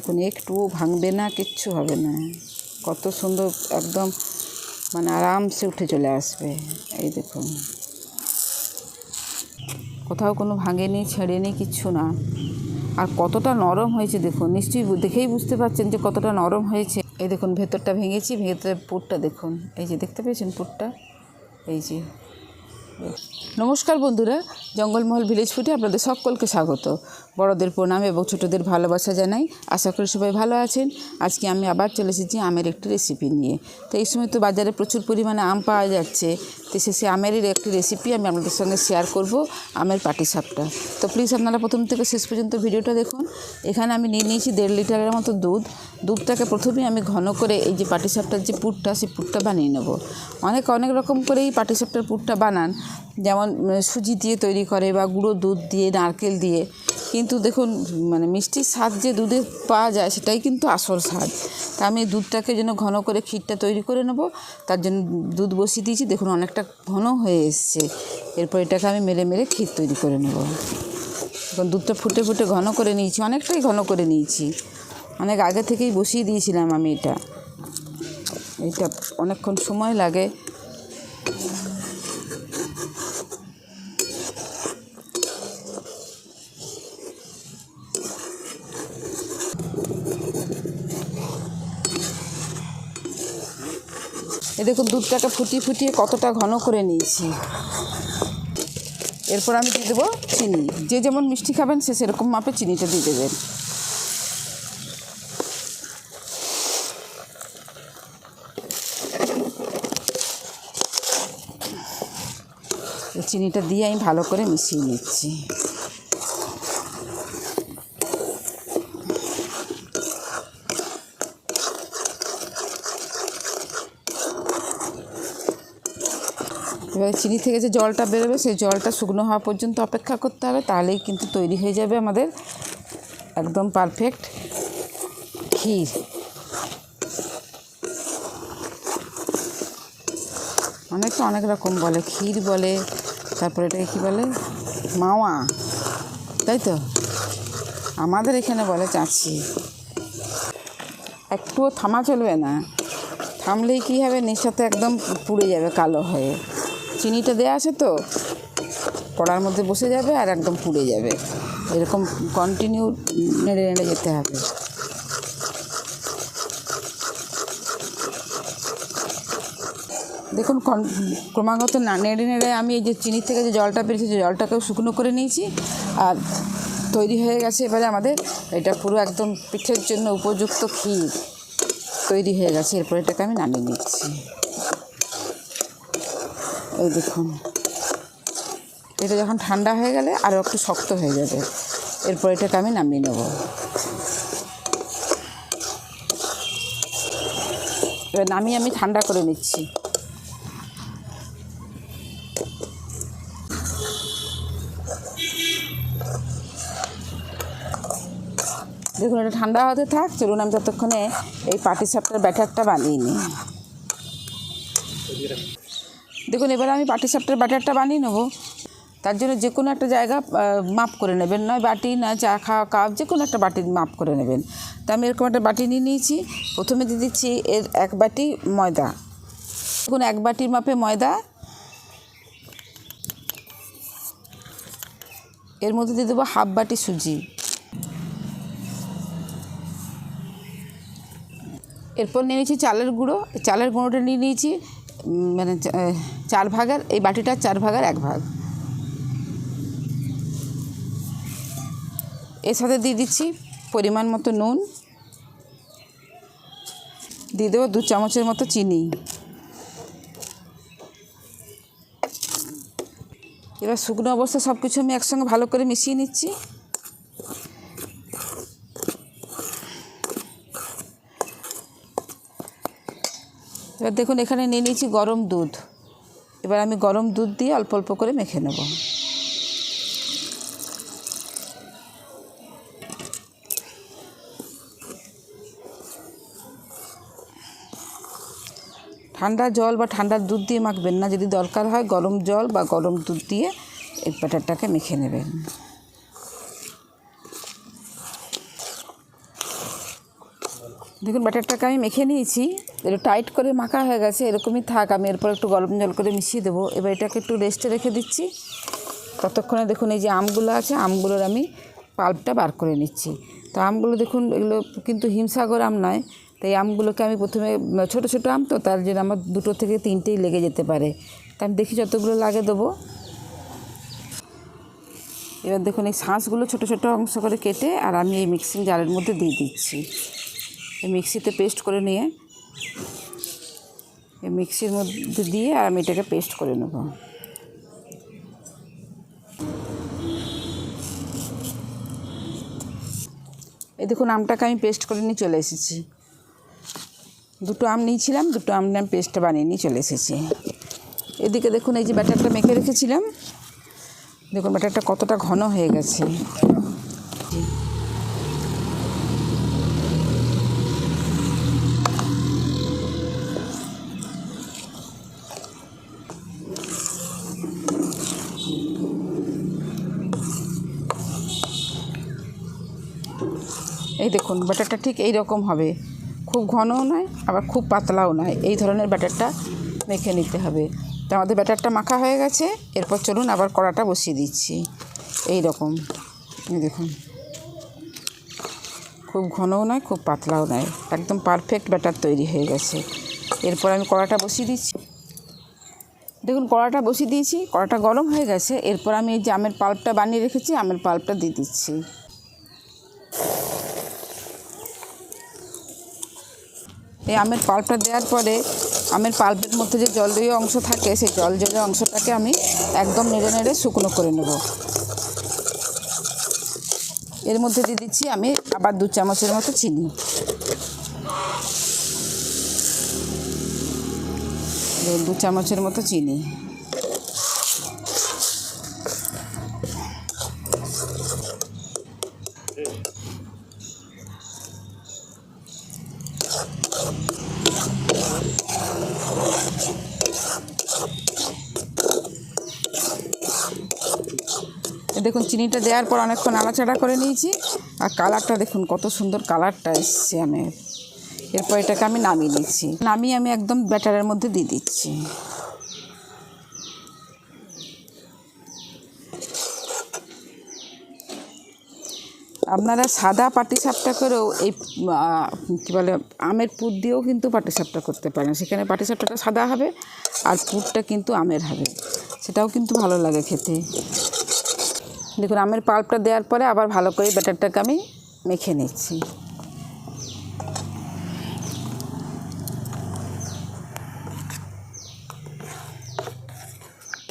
দেখুন একটুও ভাঙবে না, কিচ্ছু হবে না। কত সুন্দর একদম মানে আরামসে উঠে চলে আসবে। এই দেখুন কোথাও কোনো ভাঙেনি, ছেড়েনি, কিচ্ছু না। আর কতটা নরম হয়েছে দেখুন, নিশ্চয়ই দেখেই বুঝতে পারছেন যে কতটা নরম হয়েছে। এই দেখুন ভেতরটা ভেঙেছি, ভেতরের পুরটা দেখুন, এই যে দেখতে পেয়েছেন পুরটা, এই যে। নমস্কার বন্ধুরা, জঙ্গলমহল ভিলেজ ফুডে আপনাদের সকলকে স্বাগত। বড়দের প্রণাম এবং ছোটদের ভালোবাসা জানাই। আশা করি সবাই ভালো আছেন। আজকে আমি আবার চলে এসেছি আমের একটি রেসিপি নিয়ে। তো এই সময় তো বাজারে প্রচুর পরিমাণে আম পাওয়া যাচ্ছে, তো সে আমেরই একটি রেসিপি আমি আপনাদের সঙ্গে শেয়ার করব, আমের পাটিসাপটা। তো প্লিজ আপনারা প্রথম থেকে শেষ পর্যন্ত ভিডিওটা দেখুন। এখানে আমি নিয়ে নিয়েছি 1.5 লিটারের মতো দুধটাকে প্রথমেই আমি ঘন করে এই যে পাটিসাপটার যে পুরটা, সেই পুরটা বানিয়ে নেব। অনেক রকম করেই পাটিসাপটার পুরটা বানান, যেমন সুজি দিয়ে তৈরি করে বা গুঁড়ো দুধ দিয়ে, নারকেল দিয়ে। কিন্তু দেখুন মানে মিষ্টির স্বাদ যে দুধে পাওয়া যায় সেটাই কিন্তু আসল স্বাদ। তা আমি দুধটাকে যেন ঘন করে ক্ষীরটা তৈরি করে নেব, তার জন্য দুধ বসিয়ে দিয়েছি। দেখুন অনেকটা ঘন হয়ে এসছে। এরপর এটাকে আমি মেরে ক্ষীর তৈরি করে নেব। এখন দুধটা ফুটে ঘন করে নিয়েছি, অনেকটাই ঘন করে নিয়েছি। অনেক আগে থেকেই বসিয়ে দিয়েছিলাম আমি এটা অনেকক্ষণ সময় লাগে। এই দেখুন দুধটাকে ফুটিয়ে কতটা ঘন করে নিয়েছি। এরপর আমি দিয়ে দেবো চিনি। যে যেমন মিষ্টি খাবেন সে সেরকম মাপে চিনিটা দিয়ে দেবেন। চিনিটা দিয়ে আমি ভালো করে মিশিয়ে নিচ্ছি। এবার চিনি থেকে যে জলটা বেরোবে সেই জলটা শুকনো হওয়া পর্যন্ত অপেক্ষা করতে হবে, তাহলেই কিন্তু তৈরি হয়ে যাবে আমাদের একদম পারফেক্ট ক্ষীর। অনেক রকম বলে, ক্ষীর বলে, তারপরে এটাকে কী বলে, মাওয়া, তাই তো? আমাদের এখানে বলে চাঁচি। একটুও থামা চলবে না, থামলেই কী হবে, নিচটাতে একদম পুড়ে যাবে কালো হয়ে। চিনিটা দেওয়া আছে তো, কড়ার মধ্যে বসে যাবে আর একদম পুড়ে যাবে। এরকম কন্টিনিউ নেড়ে যেতে হবে। দেখুন ক্রমাগত নেড়ে আমি এই যে চিনির থেকে যে জলটা বেরিয়েছে, যে জলটাকেও শুকনো করে নিয়েছি, আর তৈরি হয়ে গেছে এবারে আমাদের এটা পুরো একদম পিঠের জন্য উপযুক্ত ক্ষীর তৈরি হয়ে গেছে। এরপর এটাকে আমি নামিয়ে নিচ্ছি। এই দেখুন এটা যখন ঠান্ডা হয়ে গেলে আরও একটু শক্ত হয়ে যাবে। এরপর এটাকে আমি নামিয়ে নেব। এবার নামিয়ে আমি ঠান্ডা করে নিচ্ছি। দেখুন এটা ঠান্ডা হতে থাক, চলুন আমি ততক্ষণে এই পাটিসাপটার ব্যাটারটা বানিয়ে নিই। দেখুন এবার আমি পাটিসাপটার ব্যাটারটা বানিয়ে নেব। তার জন্য যে কোনো একটা জায়গা মাপ করে নেবেন, নয় বাটি, নয় চা খাওয়া কাপ, যে কোনো একটা বাটি মাপ করে নেবেন। তা আমি এরকম একটা বাটি নিয়ে নিয়েছি। প্রথমে দিয়ে দিচ্ছি এর 1 বাটি ময়দা। দেখুন 1 বাটির মাপে ময়দা। এর মধ্যে দিয়ে দেবো 1/2 বাটি সুজি। এরপর নিয়ে নিয়েছি চালের গুঁড়ো। চালের গুঁড়োটা নিয়ে নিয়েছি মানে 4 ভাগের, এই বাটিটা 4 ভাগের 1 ভাগ। এর সাথে দিয়ে দিচ্ছি পরিমাণ মতো নুন, দিয়ে দেবো 2 চামচের মতো চিনি। এবার শুকনো অবস্থায় সব কিছু আমি একসঙ্গে ভালো করে মিশিয়ে নিচ্ছি। এবার দেখুন এখানে নিয়ে নিয়েছি গরম দুধ। এবার আমি গরম দুধ দিয়ে অল্প অল্প করে মেখে নেব। ঠান্ডা জল বা ঠান্ডার দুধ দিয়ে মাখবেন না, যদি দরকার হয় গরম জল বা গরম দুধ দিয়ে এই ব্যাটারটাকে মেখে নেবেন। দেখুন ব্যাটারটাকে আমি মেখে নিয়েছি, একটু টাইট করে মাখা হয়ে গেছে, এরকমই থাক। আমি এরপর একটু গরম জল করে মিশিয়ে দেবো। এবার এটাকে একটু রেস্টে রেখে দিচ্ছি। ততক্ষণে দেখুন এই যে আমগুলো আছে, আমগুলোর আমি পাল্পটা বার করে নিচ্ছি। তো আমগুলো দেখুন, এগুলো কিন্তু হিমসাগর আম নয়। তো এই আমগুলোকে আমি প্রথমে, ছোটো ছোটো আম তো, তার জন্য আমার 2 থেকে 3টেই লেগে যেতে পারে। তা আমি দেখি যতগুলো লাগে দেবো। এবার দেখুন এই শাঁসগুলো ছোটো ছোটো অংশ করে কেটে আর আমি এই মিক্সিং জারের মধ্যে দিয়ে দিচ্ছি। এই মিক্সিতে পেস্ট করে নিয়ে, এই মিক্সির মধ্যে দিয়ে আর আমি এটাকে পেস্ট করে নেব। এই দেখুন আমটাকে আমি পেস্ট করে নিয়ে চলে এসেছি। 2টো আম নিয়েছিলাম, 2টো আম আমি পেস্টটা বানিয়ে নিয়ে চলে এসেছি। এদিকে দেখুন এই যে ব্যাটারটা মেখে রেখেছিলাম, দেখুন ব্যাটারটা কতটা ঘন হয়ে গেছে। এই দেখুন ব্যাটারটা ঠিক এই রকম হবে, খুব ঘনও নয় আবার খুব পাতলাও নয়, এই ধরনের ব্যাটারটা মেখে নিতে হবে। তো আমাদের ব্যাটারটা মাখা হয়ে গেছে। এরপর চলুন আবার কড়াটা বসিয়ে দিচ্ছি। এই রকম, এই দেখুন খুব ঘনও নয় খুব পাতলাও নয়, একদম পারফেক্ট ব্যাটার তৈরি হয়ে গেছে। এরপর আমি কড়াটা বসিয়ে দিচ্ছি। দেখুন কড়াটা বসিয়ে দিয়েছি, কড়াটা গরম হয়ে গেছে। এরপর আমি এই যে আমের পাল্পটা বানিয়ে রেখেছি, আমের পাল্পটা দিয়ে দিচ্ছি। এই আমের পাল্পটা দেওয়ার পরে আমের পাল্পের মধ্যে যে জলীয় অংশ থাকে, সেই জলীয় অংশটাকে আমি একদম নেড়ে নেড়ে শুকনো করে নেব। এর মধ্যে দিয়ে দিচ্ছি আমি আবার 2 চামচের মতো চিনি। 2 চামচের মতো চিনি। দেখুন চিনিটা দেওয়ার পর অনেকক্ষণ নাড়াচাড়া করে নিয়েছি, আর কালারটা দেখুন কত সুন্দর কালারটা এসছে আমের। এরপর এটাকে আমি নামিয়ে নিচ্ছি। নামিয়ে আমি একদম ব্যাটারের মধ্যে দিয়ে দিচ্ছি। আপনারা সাদা পাটিসাপটা করেও এই কী বলে আমের পুর দিয়েও কিন্তু পাটিসাপটা করতে পারেন। সেখানে পাটিসাপটাটা সাদা হবে আর পুরটা কিন্তু আমের হবে, সেটাও কিন্তু ভালো লাগে খেতে। দেখুন আমের পাল্পটা দেওয়ার পরে আবার ভালো করে ব্যাটারটাকে আমি মেখে নিচ্ছি।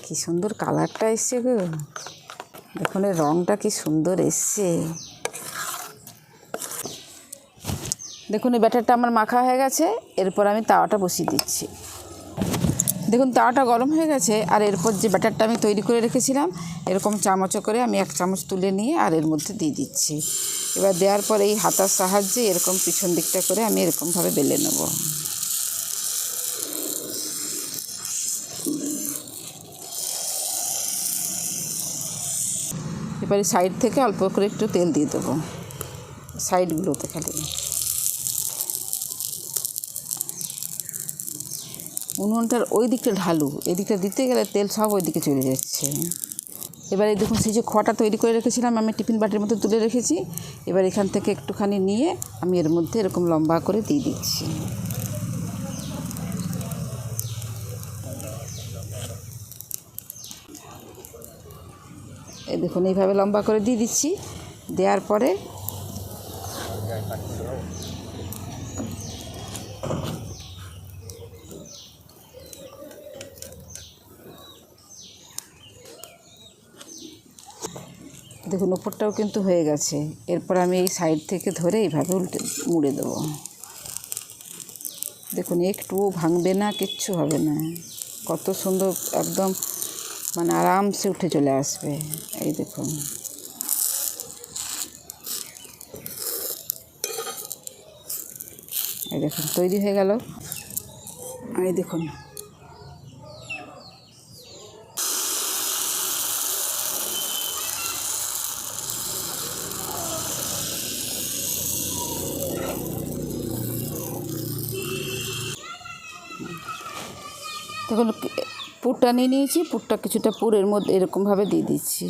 কি সুন্দর কালারটা এসছে গো, দেখুন এর রঙটা কি সুন্দর এসছে। দেখুন এই ব্যাটারটা আমার মাখা হয়ে গেছে। এরপর আমি তাওয়াটা বসিয়ে দিচ্ছি। দেখুন তাওয়াটা গরম হয়ে গেছে, আর এরপর যে ব্যাটারটা আমি তৈরি করে রেখেছিলাম, এরকম চামচে করে আমি 1 চামচ তুলে নিয়ে আর এর মধ্যে দিয়ে দিচ্ছি। এবার দেওয়ার পর এই হাতার সাহায্যে এরকম পিছন দিকটা করে আমি এরকমভাবে বেলে নেব। এবারে সাইড থেকে অল্প করে একটু তেল দিয়ে দেবো, সাইডগুলোতে খালি। উনুনটার ওই দিকটা ঢালু, এই দিকটা দিতে গেলে তেল সব ওই দিকে চলে যাচ্ছে। এবার এই দেখুন সেই যে খোয়াটা তৈরি করে রেখেছিলাম আমি টিফিন বাটির মধ্যে তুলে রেখেছি। এবার এখান থেকে একটুখানি নিয়ে আমি এর মধ্যে এরকম লম্বা করে দিয়ে দিচ্ছি। এই দেখুন এইভাবে লম্বা করে দিয়ে দিচ্ছি। দেওয়ার পরে দেখুন ওপরটাও কিন্তু হয়ে গেছে। এরপর আমি এই সাইড থেকে ধরে এইভাবে উল্টে মুড়ে দেবো। দেখুন একটুও ভাঙবে না, কিচ্ছু হবে না, কত সুন্দর একদম মানে আরামসে উঠে চলে আসবে। এই দেখুন এই দেখুন তৈরি হয়ে গেল। এই দেখুন দেখুন পুরটা নিয়ে নিয়েছি, পুরটা কিছুটা পুরের মধ্যে এরকমভাবে দিয়ে দিচ্ছি।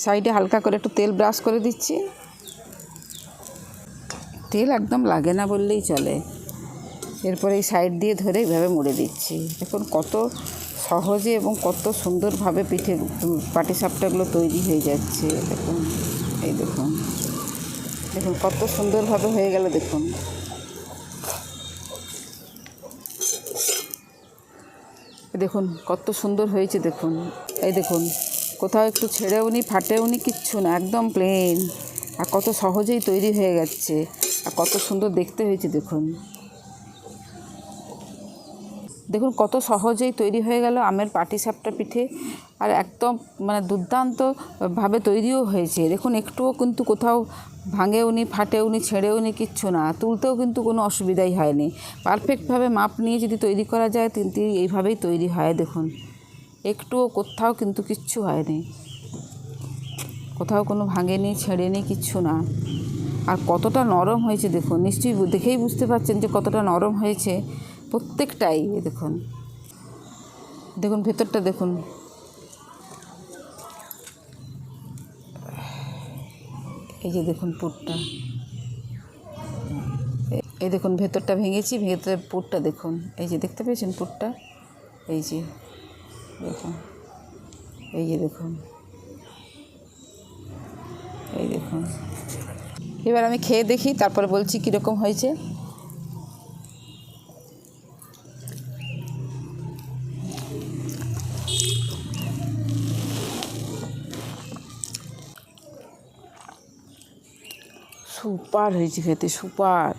সাইডে হালকা করে একটু তেল ব্রাশ করে দিচ্ছি। তেল একদম লাগে না বললেই চলে। এরপরে এই সাইড দিয়ে ধরে এইভাবে মুড়ে দিচ্ছি। দেখুন কত সহজে এবং কত সুন্দরভাবে পিঠে পাটিসাপটাগুলো তৈরি হয়ে যাচ্ছে। দেখুন এই দেখুন, দেখুন কত সুন্দরভাবে হয়ে গেল। দেখুন দেখুন কত সুন্দর হয়েছে। দেখুন এই দেখুন, কোথাও একটু ছেড়েও নি, ফাটেও নি, কিচ্ছু না, একদম প্লেন। আর কত সহজেই তৈরি হয়ে যাচ্ছে, আর কত সুন্দর দেখতে হয়েছে। দেখুন দেখুন কত সহজেই তৈরি হয়ে গেল আমের পাটিসাপটা পিঠে। আর একদম মানে দুর্দান্তভাবে তৈরিও হয়েছে। দেখুন একটুও কিন্তু কোথাও ভাঙেও নি, ফাটেও নি, ছেড়েও নি, কিচ্ছু না। তুলতেও কিন্তু কোনো অসুবিধাই হয়নি। পারফেক্টভাবে মাপ নিয়ে যদি তৈরি করা যায় কিন্তু এইভাবেই তৈরি হয়। দেখুন একটুও কোথাও কিন্তু কিচ্ছু হয়নি, কোথাও কোনো ভাঙেনি, ছেড়েনি, কিচ্ছু না। আর কতটা নরম হয়েছে দেখুন, নিশ্চয়ই দেখেই বুঝতে পারছেন যে কতটা নরম হয়েছে প্রত্যেকটাই। দেখুন দেখুন ভেতরটা দেখুন, এই যে দেখুন পুরটা, এই দেখুন ভেতরটা ভেঙেছি, ভেতরের পুরটা দেখুন, এই যে দেখতে পেয়েছেন পুরটা, এই যে দেখুন, এই যে দেখুন, এই দেখুন। এবার আমি খেয়ে দেখি, তারপরে বলছি কীরকম হয়েছে। সুপার হয়েছে খেতে, সুপার,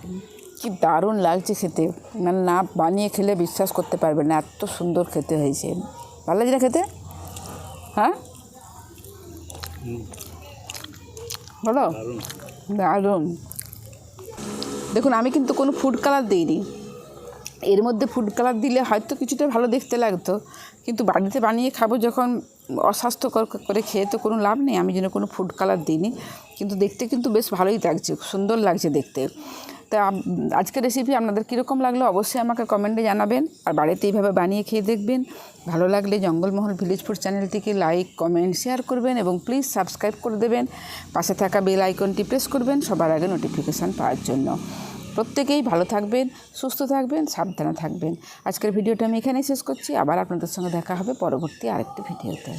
কি দারুণ লাগছে খেতে। মানে না বানিয়ে খেলে বিশ্বাস করতে পারবে না, এত সুন্দর খেতে হয়েছে। ভালো লাগছে না খেতে? হ্যাঁ বলো, দারুণ। দেখুন আমি কিন্তু কোনো ফুড কালার দিইনি। এর মধ্যে ফুড কালার দিলে হয়তো কিছুটা ভালো দেখতে লাগতো, কিন্তু বাড়িতে বানিয়ে খাবো যখন, অস্বাস্থ্যকর করে খেয়ে তো কোনো লাভ নেই। আমি যেন কোনো ফুড কালার দিইনি, কিন্তু দেখতে কিন্তু বেশ ভালোই লাগছে, সুন্দর লাগছে দেখতে। তা আজকের রেসিপি আপনাদের কীরকম লাগলো অবশ্যই আমাকে কমেন্টে জানাবেন। আর বাড়িতে এইভাবে বানিয়ে খেয়ে দেখবেন। ভালো লাগলে জঙ্গলমহল ভিলেজ ফুড চ্যানেলটিকে লাইক, কমেন্ট, শেয়ার করবেন এবং প্লিজ সাবস্ক্রাইব করে দেবেন। পাশে থাকা বেল আইকনটি প্রেস করবেন সবার আগে নোটিফিকেশান পাওয়ার জন্য। প্রত্যেকেই ভালো থাকবেন, সুস্থ থাকবেন, সাবধানে থাকবেন। আজকের ভিডিওটা আমি এখানেই শেষ করছি। আবার আপনাদের সঙ্গে দেখা হবে পরবর্তী আরেকটি ভিডিওতে।